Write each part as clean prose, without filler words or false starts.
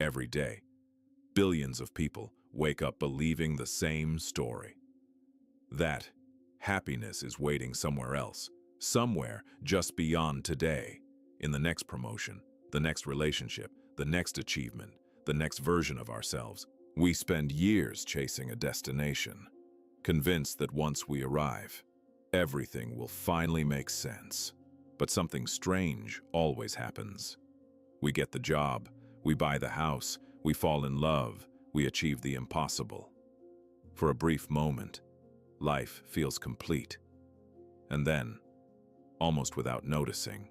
Every day, billions of people wake up believing the same story. That happiness is waiting somewhere else, somewhere just beyond today, in the next promotion, the next relationship, the next achievement, the next version of ourselves. We spend years chasing a destination, convinced that once we arrive, everything will finally make sense. But something strange always happens. We get the job, we buy the house, we fall in love, we achieve the impossible. For a brief moment, life feels complete. And then, almost without noticing,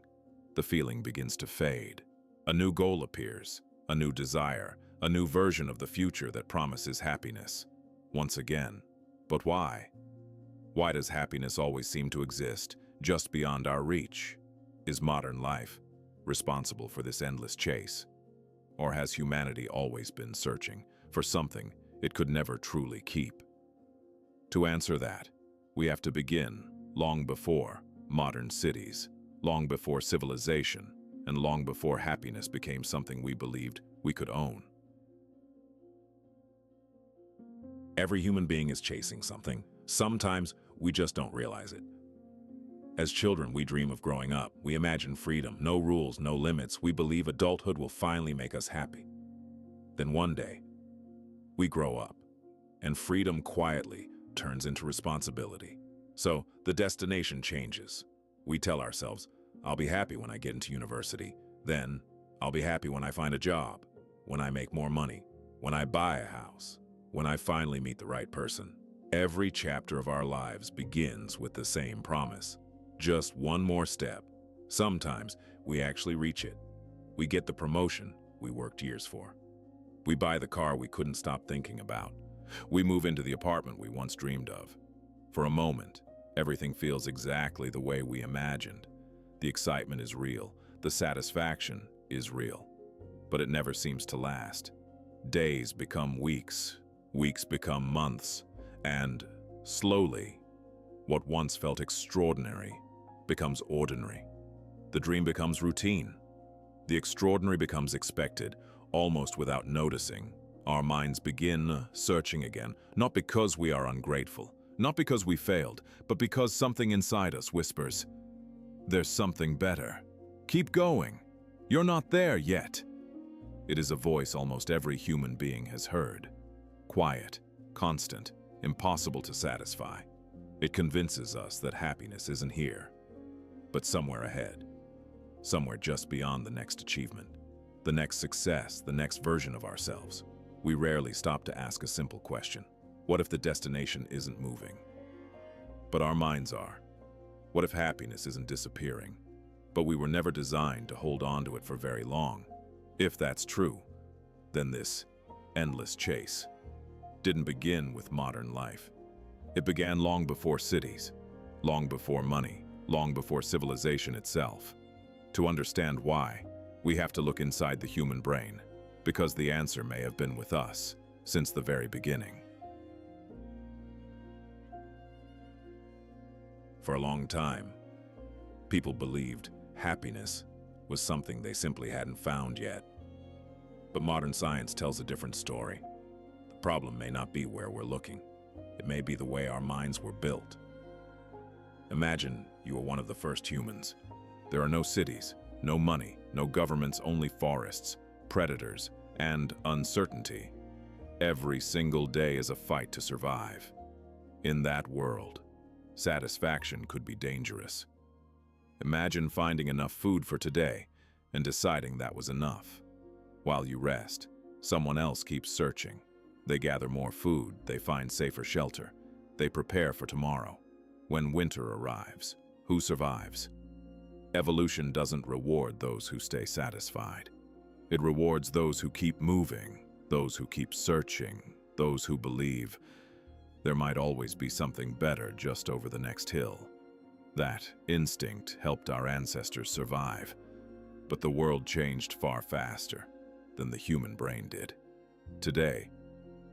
the feeling begins to fade. A new goal appears, a new desire, a new version of the future that promises happiness. Once again. But why? Why does happiness always seem to exist just beyond our reach? Is modern life responsible for this endless chase? Or has humanity always been searching for something it could never truly keep? To answer that, we have to begin long before modern cities, long before civilization, and long before happiness became something we believed we could own. Every human being is chasing something. Sometimes we just don't realize it. As children, we dream of growing up. We imagine freedom, no rules, no limits. We believe adulthood will finally make us happy. Then one day, we grow up, and freedom quietly turns into responsibility. So the destination changes. We tell ourselves, I'll be happy when I get into university. Then, I'll be happy when I find a job, when I make more money, when I buy a house, when I finally meet the right person. Every chapter of our lives begins with the same promise. Just one more step. Sometimes we actually reach it. We get the promotion we worked years for. We buy the car we couldn't stop thinking about. We move into the apartment we once dreamed of. For a moment, everything feels exactly the way we imagined. The excitement is real. The satisfaction is real. But it never seems to last. Days become weeks. Weeks become months. And slowly, what once felt extraordinary becomes ordinary. The dream becomes routine. The extraordinary becomes expected, almost without noticing. Our minds begin searching again, not because we are ungrateful, not because we failed, but because something inside us whispers, "There's something better. Keep going. You're not there yet." It is a voice almost every human being has heard. Quiet, constant, impossible to satisfy. It convinces us that happiness isn't here, but somewhere ahead, somewhere just beyond the next achievement, the next success, the next version of ourselves. We rarely stop to ask a simple question. What if the destination isn't moving? But our minds are. What if happiness isn't disappearing, but we were never designed to hold on to it for very long? If that's true, then this endless chase didn't begin with modern life. It began long before cities, long before money, long before civilization itself. To understand why, we have to look inside the human brain, because the answer may have been with us since the very beginning. For a long time, people believed happiness was something they simply hadn't found yet. But modern science tells a different story. The problem may not be where we're looking. It may be the way our minds were built. Imagine you are one of the first humans. There are no cities, no money, no governments, only forests, predators, and uncertainty. Every single day is a fight to survive. In that world, satisfaction could be dangerous. Imagine finding enough food for today and deciding that was enough. While you rest, someone else keeps searching. They gather more food, they find safer shelter, they prepare for tomorrow. When winter arrives, who survives? Evolution doesn't reward those who stay satisfied. It rewards those who keep moving, those who keep searching, those who believe there might always be something better just over the next hill. That instinct helped our ancestors survive, but the world changed far faster than the human brain did. Today,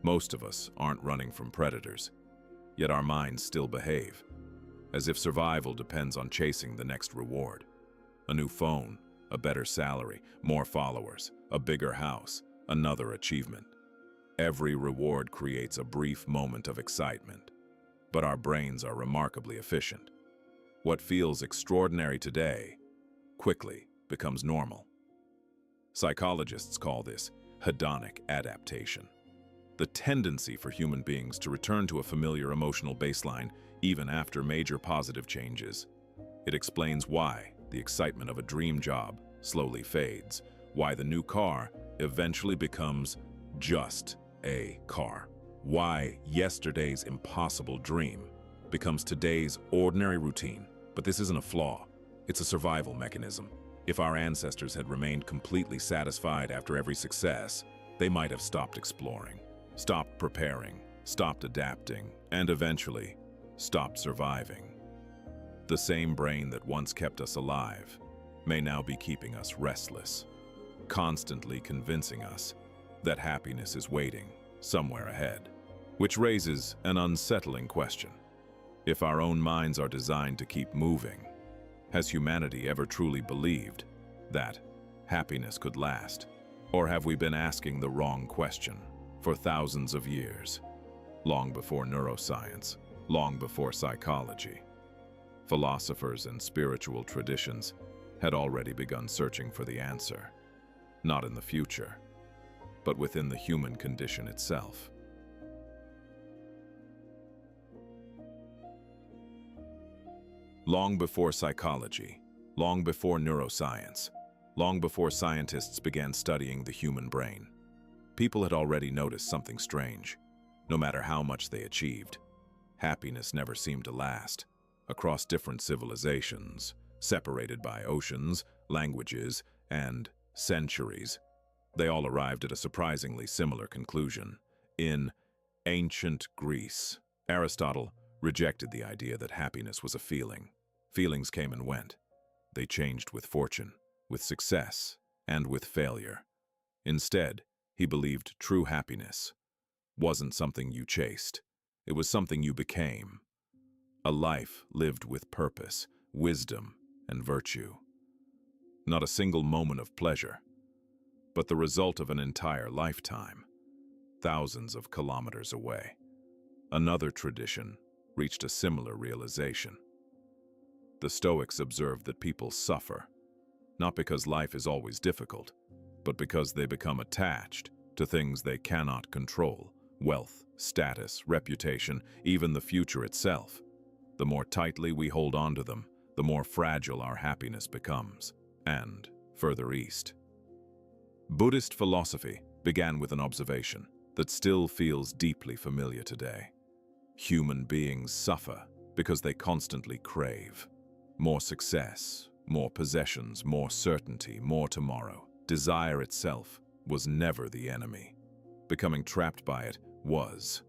most of us aren't running from predators, yet our minds still behave, as if survival depends on chasing the next reward. A new phone, a better salary, more followers, a bigger house, another achievement. Every reward creates a brief moment of excitement, but our brains are remarkably efficient. What feels extraordinary today quickly becomes normal. Psychologists call this hedonic adaptation, the tendency for human beings to return to a familiar emotional baseline even after major positive changes. It explains why the excitement of a dream job slowly fades, why the new car eventually becomes just a car, why yesterday's impossible dream becomes today's ordinary routine. But this isn't a flaw, it's a survival mechanism. If our ancestors had remained completely satisfied after every success, they might have stopped exploring, stopped preparing, stopped adapting, and eventually stopped surviving. The same brain that once kept us alive may now be keeping us restless, constantly convincing us that happiness is waiting somewhere ahead. Which raises an unsettling question. If our own minds are designed to keep moving, has humanity ever truly believed that happiness could last? Or have we been asking the wrong question for thousands of years, long before neuroscience, long before psychology? Philosophers and spiritual traditions had already begun searching for the answer, not in the future, but within the human condition itself. Long before psychology, long before neuroscience, long before scientists began studying the human brain, people had already noticed something strange. No matter how much they achieved, happiness never seemed to last. Across different civilizations, separated by oceans, languages, and centuries, they all arrived at a surprisingly similar conclusion. In ancient Greece, Aristotle rejected the idea that happiness was a feeling. Feelings came and went. They changed with fortune, with success, and with failure. Instead, he believed true happiness wasn't something you chased. It was something you became. A life lived with purpose, wisdom, and virtue. Not a single moment of pleasure, but the result of an entire lifetime, thousands of kilometers away. Another tradition reached a similar realization. The Stoics observed that people suffer, not because life is always difficult, but because they become attached to things they cannot control: wealth, status, reputation, even the future itself. The more tightly we hold on to them, the more fragile our happiness becomes. And further east, Buddhist philosophy began with an observation that still feels deeply familiar today. Human beings suffer because they constantly crave more success, more possessions, more certainty, more tomorrow. Desire itself was never the enemy. Becoming trapped by it was.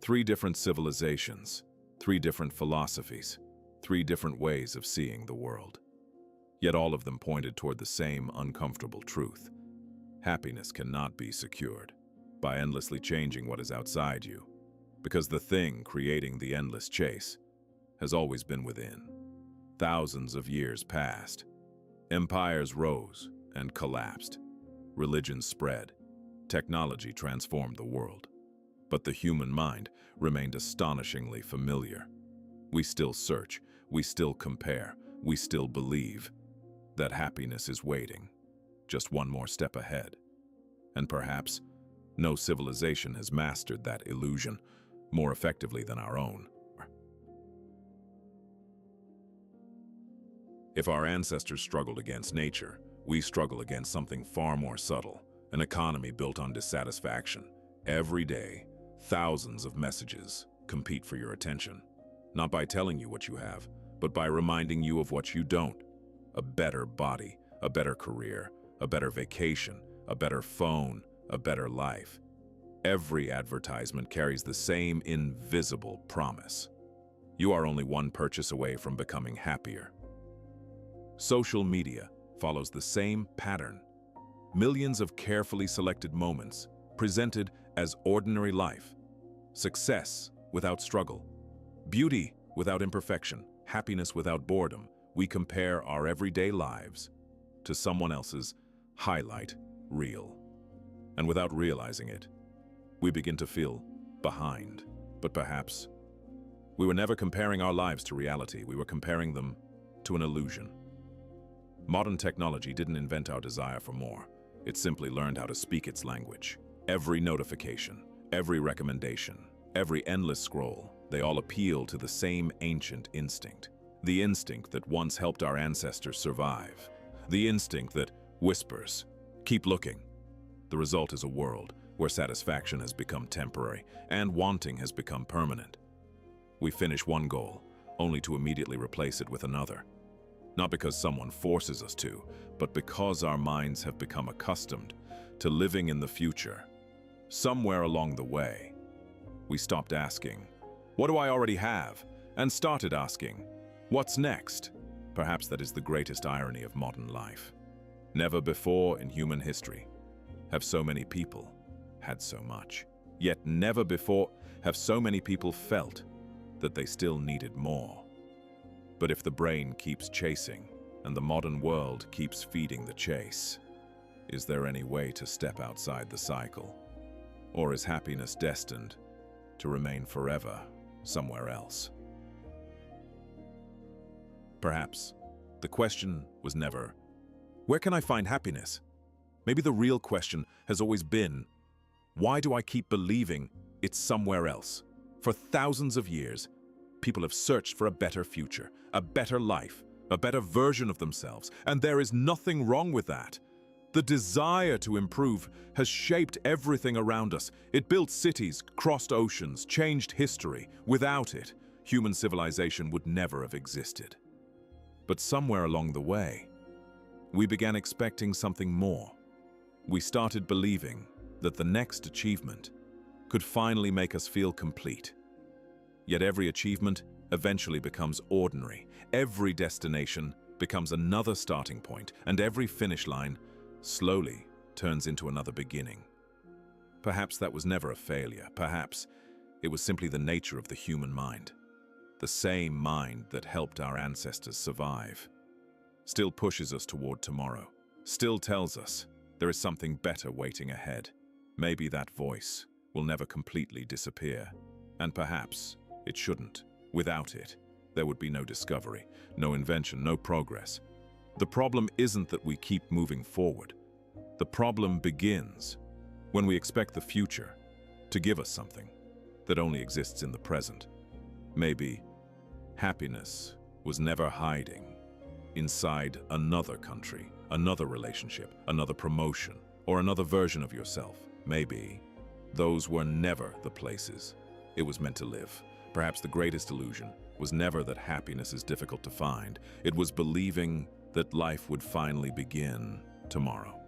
3 different civilizations, 3 different philosophies, 3 different ways of seeing the world. Yet all of them pointed toward the same uncomfortable truth. Happiness cannot be secured by endlessly changing what is outside you, because the thing creating the endless chase has always been within. Thousands of years passed. Empires rose and collapsed. Religions spread. Technology transformed the world. But the human mind remained astonishingly familiar. We still search, we still compare, we still believe that happiness is waiting, just one more step ahead. And perhaps no civilization has mastered that illusion more effectively than our own. If our ancestors struggled against nature, we struggle against something far more subtle: an economy built on dissatisfaction. Every day, thousands of messages compete for your attention, not by telling you what you have, but by reminding you of what you don't. A better body, a better career, a better vacation, a better phone, a better life. Every advertisement carries the same invisible promise: you are only one purchase away from becoming happier. Social media follows the same pattern. Millions of carefully selected moments presented as ordinary life. Success without struggle. Beauty without imperfection. Happiness without boredom. We compare our everyday lives to someone else's highlight reel. And without realizing it, we begin to feel behind. But perhaps we were never comparing our lives to reality. We were comparing them to an illusion. Modern technology didn't invent our desire for more. It simply learned how to speak its language. Every notification, every recommendation, every endless scroll, they all appeal to the same ancient instinct. The instinct that once helped our ancestors survive. The instinct that whispers, "Keep looking." The result is a world where satisfaction has become temporary and wanting has become permanent. We finish one goal, only to immediately replace it with another. Not because someone forces us to, but because our minds have become accustomed to living in the future. Somewhere along the way, we stopped asking, "What do I already have?" and started asking, "What's next?" Perhaps that is the greatest irony of modern life. Never before in human history have so many people had so much. Yet never before have so many people felt that they still needed more. But if the brain keeps chasing and the modern world keeps feeding the chase, is there any way to step outside the cycle? Or is happiness destined to remain forever somewhere else? Perhaps the question was never, "Where can I find happiness?" Maybe the real question has always been, "Why do I keep believing it's somewhere else?" For thousands of years, people have searched for a better future, a better life, a better version of themselves, and there is nothing wrong with that. The desire to improve has shaped everything around us. It built cities, crossed oceans, changed history. Without it, human civilization would never have existed. But somewhere along the way, we began expecting something more. We started believing that the next achievement could finally make us feel complete. Yet every achievement eventually becomes ordinary. Every destination becomes another starting point, and every finish line slowly turns into another beginning. Perhaps that was never a failure. Perhaps it was simply the nature of the human mind. The same mind that helped our ancestors survive still pushes us toward tomorrow, still tells us there is something better waiting ahead. Maybe that voice will never completely disappear, and perhaps it shouldn't. Without it, there would be no discovery, no invention, no progress. The problem isn't that we keep moving forward. The problem begins when we expect the future to give us something that only exists in the present. Maybe happiness was never hiding inside another country, another relationship, another promotion, or another version of yourself. Maybe those were never the places it was meant to live. Perhaps the greatest illusion was never that happiness is difficult to find. It was believing that life would finally begin tomorrow.